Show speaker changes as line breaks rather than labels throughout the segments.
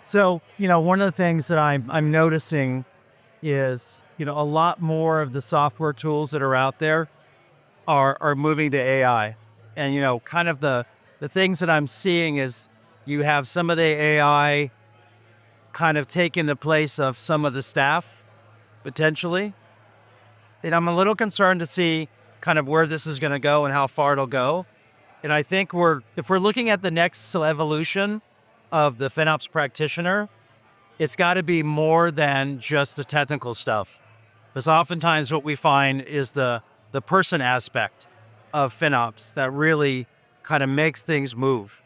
So, one of the things that I'm noticing is, a lot more of the software tools that are out there are moving to AI. And, kind of the things that I'm seeing is you have some of the AI kind of taking the place of some of the staff potentially. And I'm a little concerned to see kind of where this is going to go and how far it'll go. And I think if we're looking at the next evolution of the FinOps practitioner, it's got to be more than just the technical stuff. Because oftentimes what we find is the person aspect of FinOps that really kind of makes things move.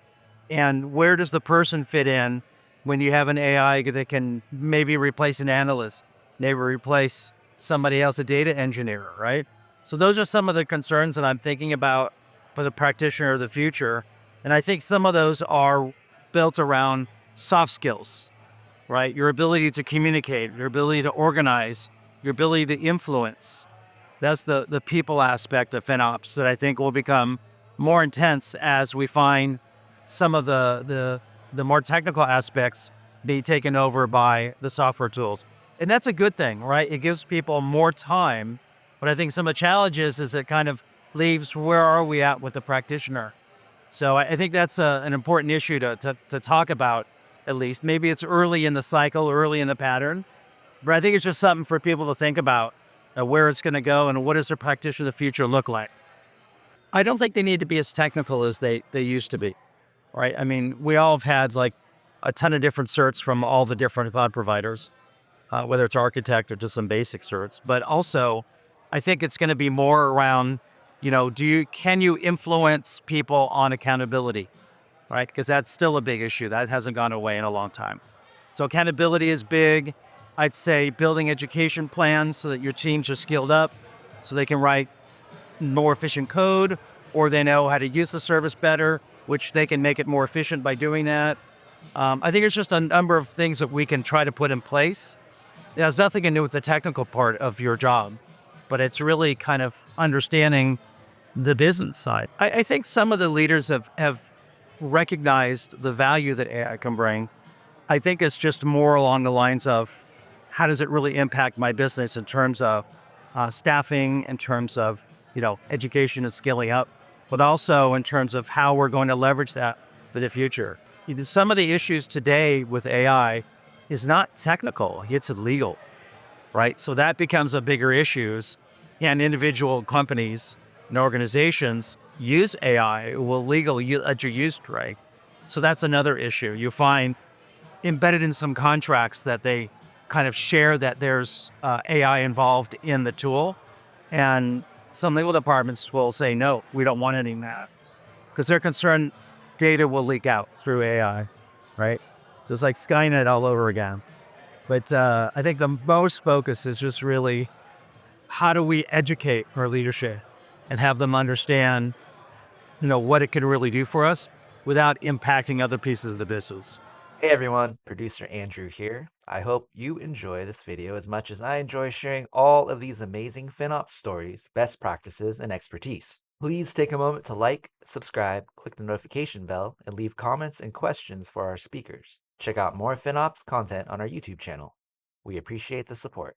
And where does the person fit in when you have an AI that can maybe replace an analyst, maybe replace somebody else, a data engineer, right? So those are some of the concerns that I'm thinking about for the practitioner of the future. And I think some of those are built around soft skills, right? Your ability to communicate, your ability to organize, your ability to influence. That's the people aspect of FinOps that I think will become more intense as we find some of the more technical aspects be taken over by the software tools. And that's a good thing, right? It gives people more time. But I think some of the challenges is it kind of leaves where are we at with the practitioner? So I think that's an important issue to talk about, at least. Maybe it's early in the cycle, early in the pattern, but I think it's just something for people to think about where it's going to go and what does the practitioner of the future look like. I don't think they need to be as technical as they used to be, right? I mean, we all have had like a ton of different certs from all the different cloud providers, whether it's architect or just some basic certs. But also, I think it's going to be more around, can you influence people on accountability, right? Because that's still a big issue that hasn't gone away in a long time. So accountability is big. I'd say building education plans so that your teams are skilled up, so they can write more efficient code, or they know how to use the service better, which they can make it more efficient by doing that. I think it's just a number of things that we can try to put in place. It has nothing to do with the technical part of your job, but it's really kind of understanding the business side. I think some of the leaders have recognized the value that AI can bring. I think it's just more along the lines of how does it really impact my business in terms of staffing, in terms of education and skilling up, but also in terms of how we're going to leverage that for the future. Some of the issues today with AI is not technical; it's legal, right? So that becomes a bigger issue, and individual companies and organizations use AI will legally let you use it, right? So that's another issue. You find embedded in some contracts that they kind of share that there's AI involved in the tool. And some legal departments will say, no, we don't want any of that because they're concerned data will leak out through AI, right? So it's like Skynet all over again. But I think the most focus is just really how do we educate our leadership and have them understand, what it can really do for us without impacting other pieces of the business.
Hey everyone, producer Andrew here. I hope you enjoy this video as much as I enjoy sharing all of these amazing FinOps stories, best practices, and expertise. Please take a moment to like, subscribe, click the notification bell, and leave comments and questions for our speakers. Check out more FinOps content on our YouTube channel. We appreciate the support.